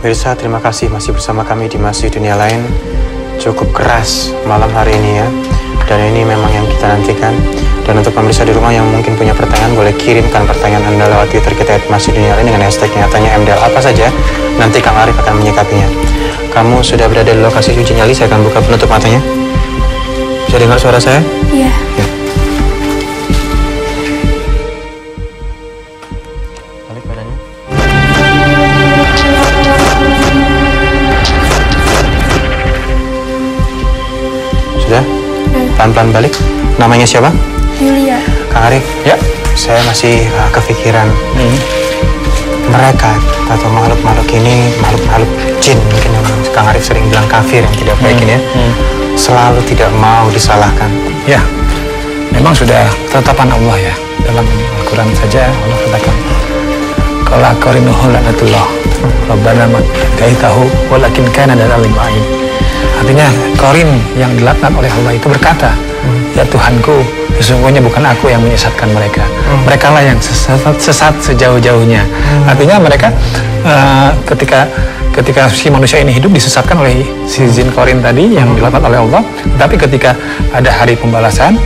Mirsa, terima kasih masih bersama kami di Masih Dunia Lain. Cukup keras malam hari ini ya, dan ini memang yang kita nantikan. Dan untuk pemirsa di rumah yang mungkin punya pertanyaan, boleh kirimkan pertanyaan Anda lewat Twitter kita @Masih Dunia Lain dengan hashtag nyatanya MDL apa saja. Nanti Kang Arif akan menyikapinya. Kamu sudah berada di lokasi uji nyali, saya akan buka penutup matanya. Bisa dengar suara saya? Iya. Ya. Balik badannya. Sudah? Pelan-pelan balik. Namanya siapa? Yulia. Kang Arif. Ya. Saya masih kepikiran mereka atau makhluk-makhluk ini, makhluk-makhluk jin mungkin yang Kang Arif sering bilang kafir yang tidak baik ini ya, selalu tidak mau disalahkan. Ya, memang sudah ketetapan Allah ya. Dalam Al-Quran saja Allah katakan, qala qarinuhu la'natullah rabbana ma gaitahu walakin kana dalam ain. Artinya qarin yang dilaknat oleh Allah itu berkata, ya Tuhanku, sesungguhnya bukan aku yang menyesatkan mereka. Mereka lah yang sesat sejauh-jauhnya. Artinya mereka ketika si manusia ini hidup disesatkan oleh si jin qarin tadi yang dilaknat oleh Allah. Tapi ketika ada hari pembalasan,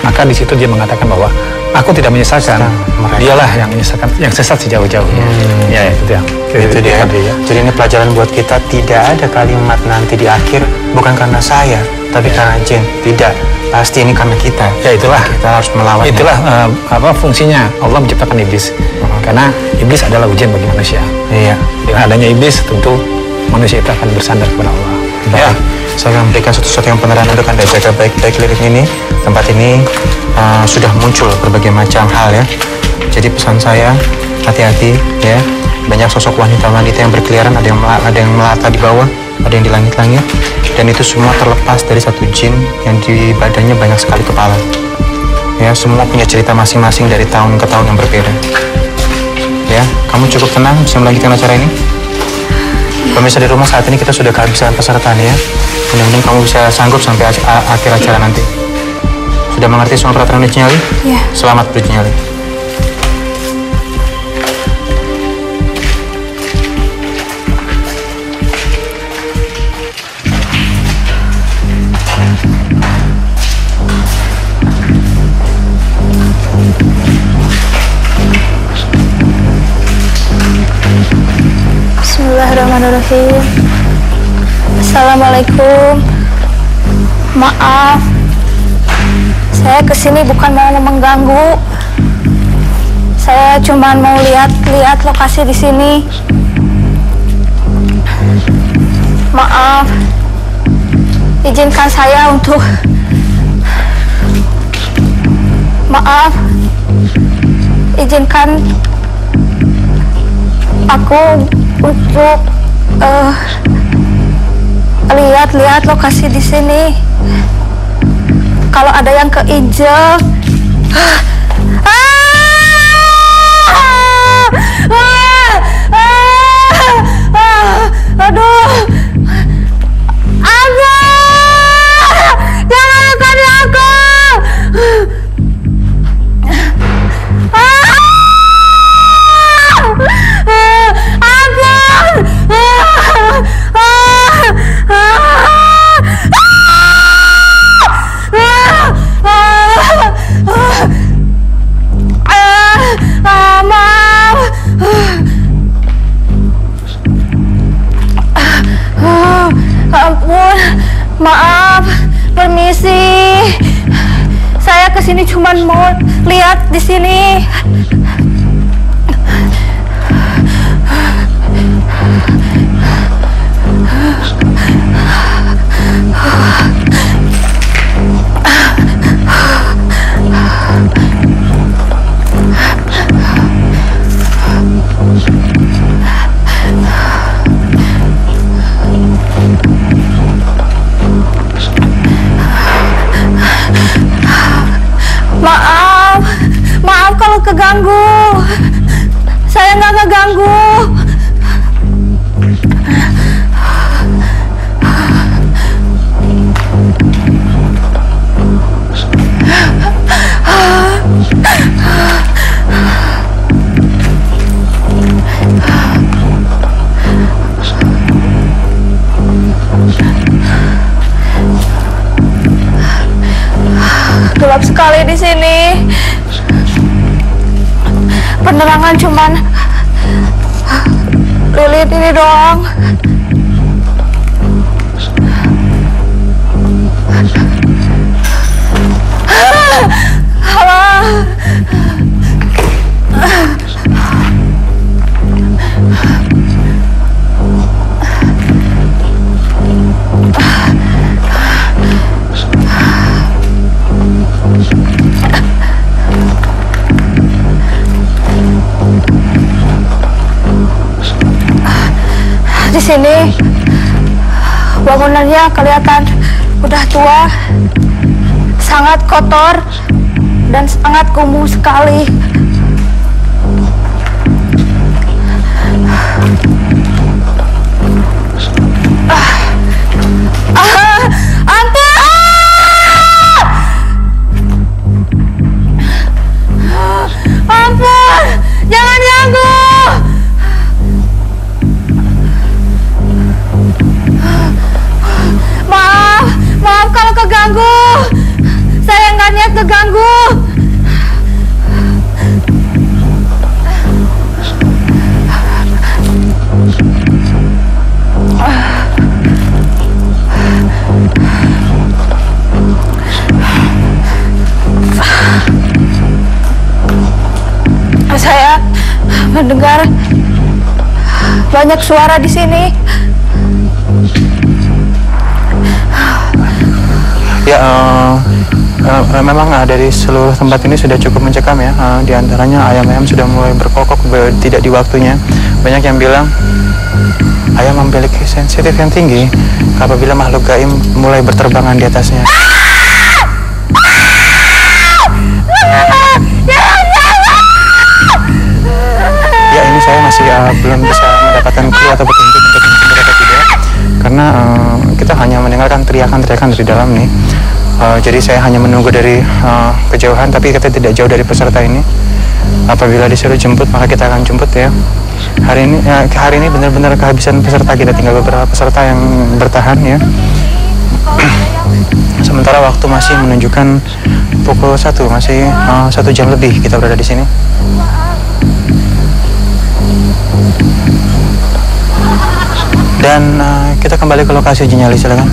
maka di situ dia mengatakan bahwa aku tidak menyesatkan, dialah yang menyesatkan, yang sesat sejauh-jauhnya. Ya, itu yang itu dia. Jadi ini pelajaran buat kita, tidak ada kalimat nanti di akhir bukan karena saya, tapi karena jin. Tidak, pasti ini karena kita. Ya itulah, kita harus melawannya. Itulah fungsinya Allah menciptakan iblis. Karena iblis adalah ujian bagi manusia. Iya. Dengan adanya iblis, tentu manusia itu akan bersandar kepada Allah. Ya, saya akan memberikan sesuatu yang beneran untuk Anda jaga baik-baik lirik ini. Tempat ini sudah muncul berbagai macam hal ya. Jadi pesan saya, hati-hati ya. Banyak sosok wanita-wanita yang berkeliaran, ada yang melata di bawah, ada yang di langit-langit, dan itu semua terlepas dari satu jin yang di badannya banyak sekali kepala. Ya, semua punya cerita masing-masing dari tahun ke tahun yang berbeda. Ya, kamu cukup tenang bisa melanjutkan acara ini. Pemirsa di rumah, saat ini kita sudah kehabisan peserta nih ya. Mudah-mudahan kamu bisa sanggup sampai akhir acara nanti. Sudah mengerti semua peraturan uji nyali? Iya. Selamat beruji nyali. Bismillahirrahmanirrahim. Assalamualaikum. Maaf, saya kesini bukan mau mengganggu. Saya cuma mau lihat lokasi di sini. Maaf, izinkan saya untuk izinkan aku untuk lihat lokasi di sini. Kalau ada yang keinjek, aduh, jangan ikuti aku. Ampun, maaf, permisi. Saya kesini cuma mau lihat di sini. Maaf kalau keganggu. Saya nggak ngeganggu. sini. Penerangan cuman lilin ini doang. Di sini bangunannya kelihatan udah tua, sangat kotor dan sangat kumuh sekali. Ampun! Ampun! Jangan ganggu! Maaf kalau keganggu. Saya nggak niat keganggu. Saya mendengar banyak suara di sini. Ya, memang dari seluruh tempat ini sudah cukup mencekam ya. Di antaranya ayam-ayam sudah mulai berkokok tidak di waktunya. Banyak yang bilang ayam memiliki sensitif yang tinggi apabila makhluk gaib mulai berterbangan di atasnya. Ya, ini saya masih belum bisa mendapatkan clue atau petunjuk untuk mencoba atau tidak, karena kita hanya mendengarkan teriakan-teriakan dari dalam nih. Jadi saya hanya menunggu dari kejauhan, tapi kita tidak jauh dari peserta ini. Apabila disuruh jemput, maka kita akan jemput ya. Hari ini benar-benar kehabisan peserta, kita tinggal beberapa peserta yang bertahan ya. Sementara waktu masih menunjukkan pukul 1, masih 1 jam lebih kita berada di sini. Dan kita kembali ke lokasi Uji Nyali, silakan.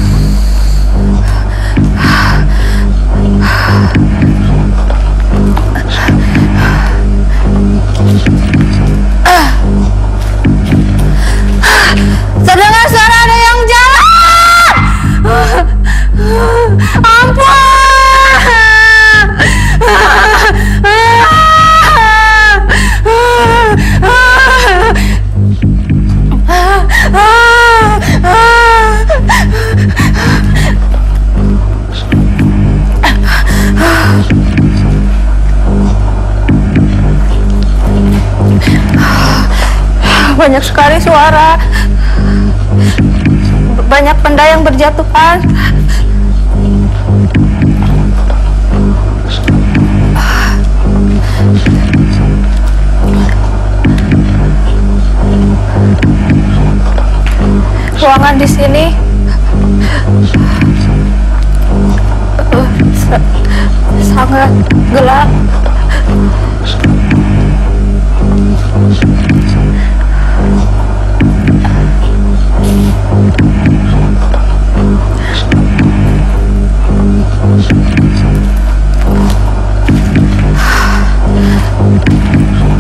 Terdengar suara ada yang jalan. Ampun. Banyak sekali suara. Banyak benda yang berjatuhan. Ruangan di sini sangat gelap.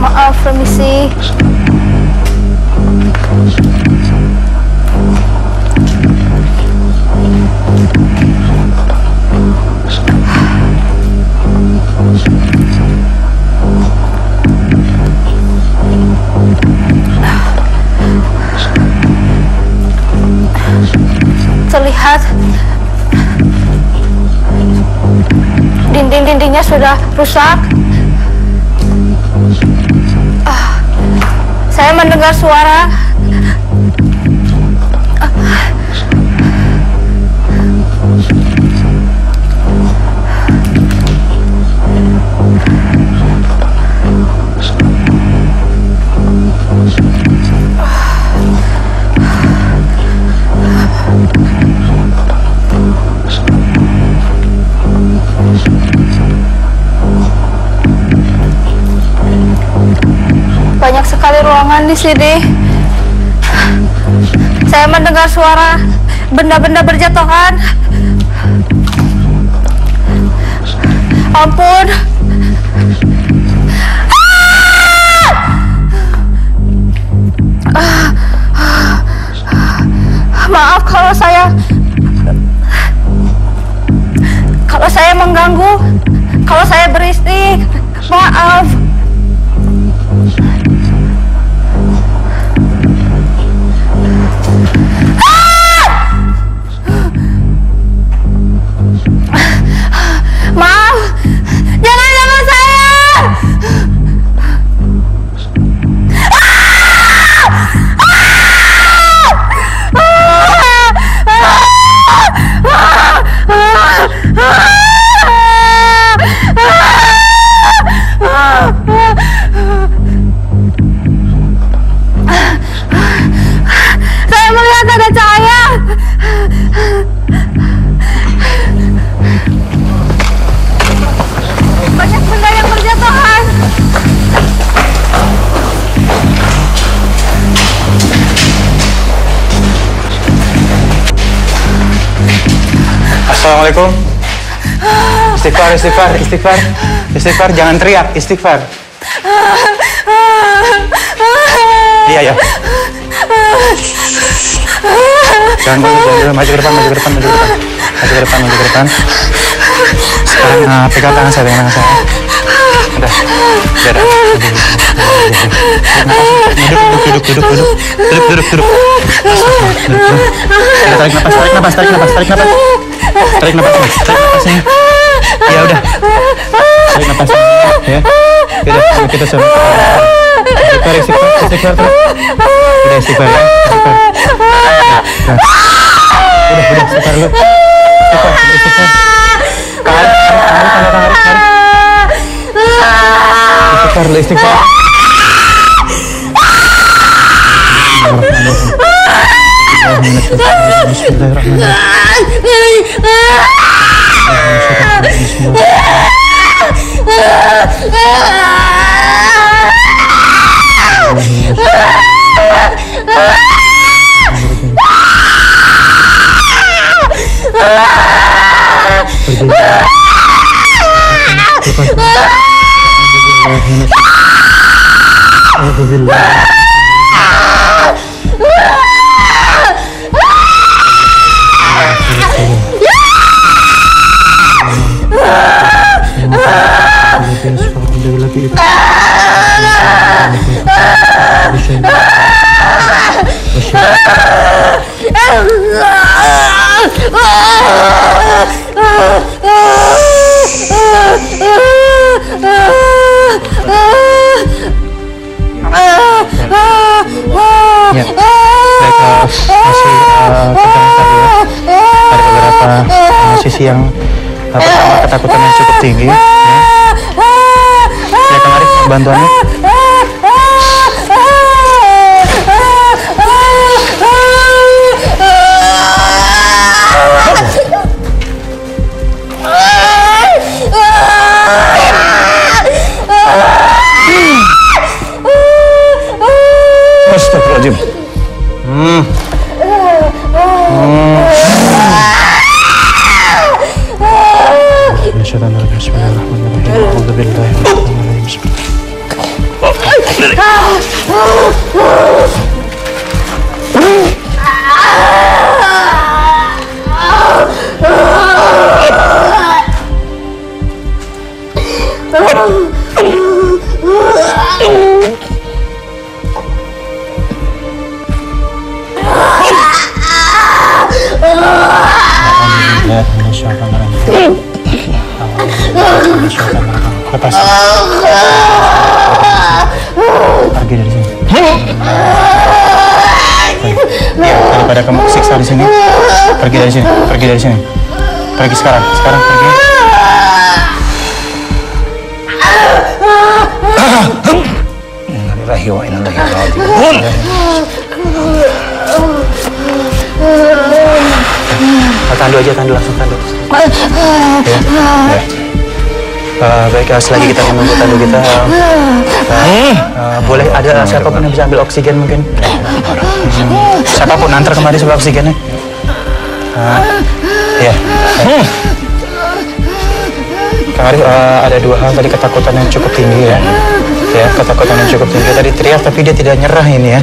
Maaf, permisi. Terlihat dinding-dindingnya sudah rusak. Saya mendengar suara. ruangan di sini. Saya mendengar suara benda-benda berjatuhan. Ampun. Maaf kalau saya mengganggu, kalau saya berisik. Maaf. Maaf, jangan sama saya. Saya melihat ada cahaya. Banyak benda yang berjatuhan. Assalamualaikum. Istighfar, jangan teriak, istighfar. Iya ya. Jangan dulu, maju ke depan. Sekarang pegang tangan saya. Udah. Duduk. Tarik nafasnya. Ya udah. Tarik nafasnya. Ya. Kita sama. Istighfar. Udah istighfar ya. Udah istighfar lu. Istighfar. Tarik. Istighfar. Ya, baik, masih pegang tadi ya. Ada beberapa sisi yang pertama ketakutan yang cukup tinggi ya. Ya, Kang Arif, bantuannya. Astagfirullahaladzim. Lepas. Pergi dari sini. Ya, daripada kamu siksa di sini, pergi dari sini. Pergi sekarang pergi. Innalillahi wa inna ilaihi raji'un. Tandu aja, langsung tandu. Ya. Baik, selagi kita menunggu tamu kita, boleh ada siapapun yang bisa ambil oksigen mungkin? Siapapun antar kemari sebelah oksigennya. Ya. Kang Arif, ada dua hal tadi, ketakutan yang cukup tinggi ya. Ya, ketakutan yang cukup tinggi. Tadi teriak tapi dia tidak nyerah ini ya.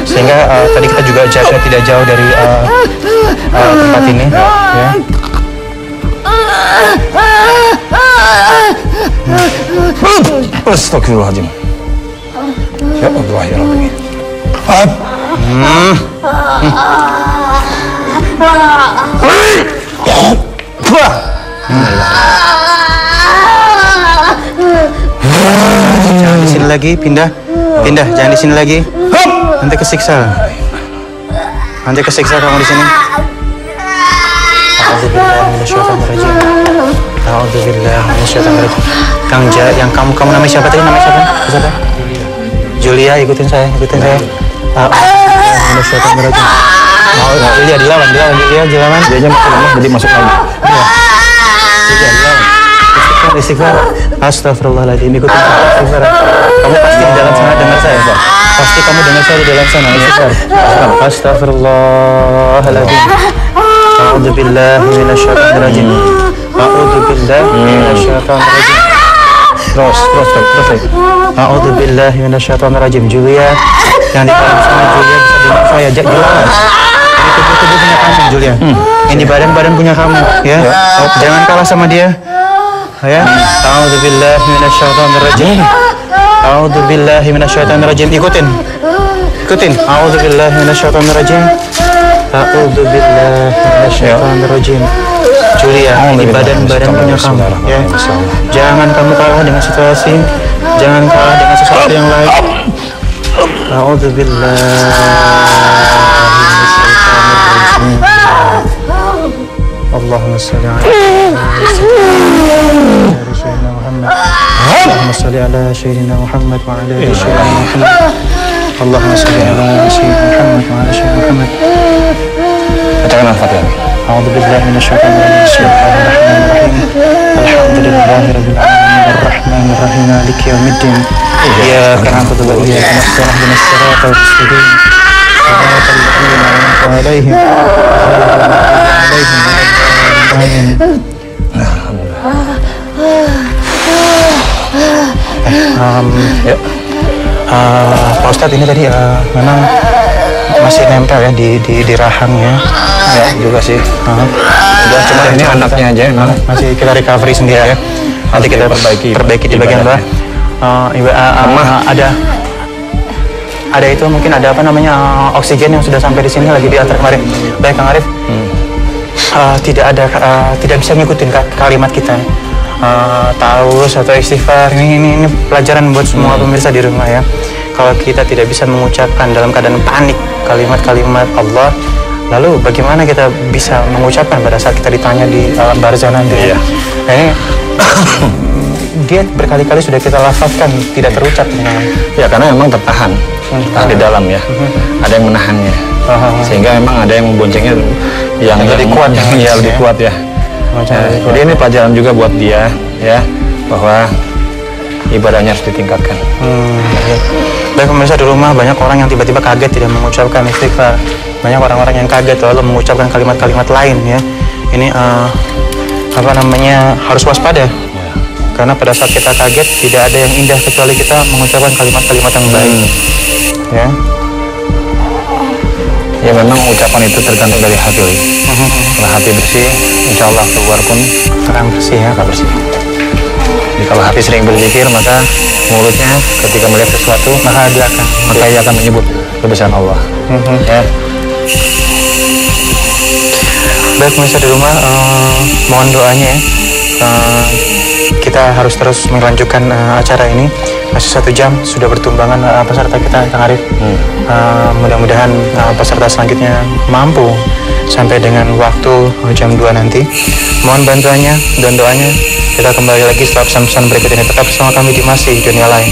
Sehingga tadi kita juga jaga tidak jauh dari tempat ini ya. Astagfirullahaladzim. Ya Allah ya Rabbi. Jangan di sini lagi, pindah, jangan di sini lagi. Nanti kesiksa kamu di sini. Alhamdulillah. Kang yang kamu namanya siapa tadi? Namanya siapa? Julia, ikutin saya. Julia dilawan. Dia masuk lemah, jadi masuk lagi. Julia dilawan. Istighfar. Astagfirullahaladzim, ikutin saya. Istighfar. Kamu pasti di dalam sana dengar saya, Pak. Pasti kamu dengar saya di dalam sana. Istighfar. Astagfirullahaladzim. A'udzubillahi minasyaitonirrajim. Terus. A'udzubillahi minasyaitonirrajim. Julia, yang di dalam sana, Julia bisa dengar saya. Jelas. Ini tubuh punya kamu, Julia. Ini badan punya kamu, ya. Jangan kalah sama dia. Ya. A'udzubillahi minasyaitonirrajim. Ikutin. A'udzubillahi minasyaitonirrajim. Julia, ini badan punya kamu, ya. Jangan kamu kalah dengan situasi, jangan kalah dengan sesuatu yang lain. A'udzubillahi minasyaitonirrajim. Allahumma shalli ala sayyidina Muhammad. Allahumma shalli ala sayyidina Muhammad wa ala ali sayyidina Muhammad. Allahumma shalli ala sayyidina Muhammad wa ala sayyidina Muhammad. Bacakan Al-Fatihah. A'udzubillahi minasyaitonirrajim. Bismillahirrahmanirrahim. Alhamdulillahirabbil alamin arrahmanir rahim maliki yaumiddin. Iyyaka na'budu wa iyyaka nasta'in ihdinas siratal mustaqim. Siratal ladzina an'amta 'alaihim Amin. Ya. Pak Ustadz, ini tadi memang masih nempel ya di rahangnya. Ya juga sih. Udah, cuma ini anaknya aja masih kita recovery sendiri ya. Nanti kita perbaiki di bagian bawah. Ada itu mungkin ada apa namanya oksigen yang sudah sampai di sini lagi diantar kemarin. Baik Kang Arif. Tidak bisa ngikutin kalimat kita. Taus atau istighfar, ini pelajaran buat semua pemirsa di rumah ya. Kalau kita tidak bisa mengucapkan dalam keadaan panik kalimat-kalimat Allah, lalu bagaimana kita bisa mengucapkan pada saat kita ditanya di alam barzah nanti? Iya. Dia berkali-kali sudah kita lafazkan, tidak terucap dengan. Ya karena memang tertahan di dalam ya. Ada yang menahannya. Sehingga memang ada yang memboncengnya yang lebih kuat, lebih kuat ya. Jadi ini pelajaran juga buat dia ya, bahwa ibadahnya harus ditingkatkan. Baik pemirsa di rumah, banyak orang yang tiba-tiba kaget tidak mengucapkan istighfar. Banyak orang-orang yang kaget lalu mengucapkan kalimat-kalimat lain ya. Ini harus waspada. Karena pada saat kita kaget tidak ada yang indah kecuali kita mengucapkan kalimat-kalimat yang baik. Ya. Ya memang ucapan itu tergantung dari hati. Kalau hati bersih, insya Allah keluar pun terang bersih ya, bersih. Jadi kalau hati sering berzikir, maka mulutnya ketika melihat sesuatu, maka dia akan menyebut kebesaran Allah. Ya. Baik pemirsa di rumah, mohon doanya ya. Kita harus terus melanjutkan acara ini. Masih 1 jam sudah bertumbangan peserta kita, Kang Arif. Mudah-mudahan peserta selanjutnya mampu sampai dengan waktu jam 2 nanti. Mohon bantuannya dan doanya. Kita kembali lagi setelah pesan-pesan berikut ini. Tetap bersama kami di Masih Dunia Lain.